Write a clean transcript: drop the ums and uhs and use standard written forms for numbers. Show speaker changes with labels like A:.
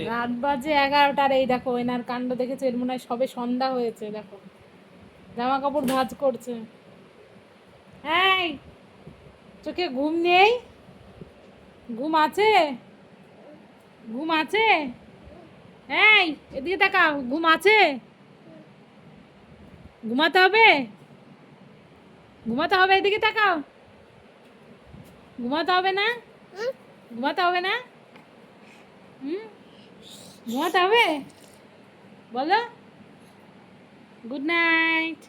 A: রাত বাজে 11টার। এই দেখো এনার কাণ্ড দেখেছো, এর মনে হয় সবে সন্ধ্যা হয়েছে। দেখো জামা কাপড় ভাঁজ করছে। এই চোখে ঘুম নেই? ঘুম আছে? ঘুম আছে? এই এদিকে তাকাও, ঘুম আছে? ঘুমাতে হবে? ঘুমাতে হবে, এদিকে তাকাও। ঘুমাতে হবে না? ঘুমাতে হবে না? হুম, ঘুমাতে হবে? বলো গুড নাইট।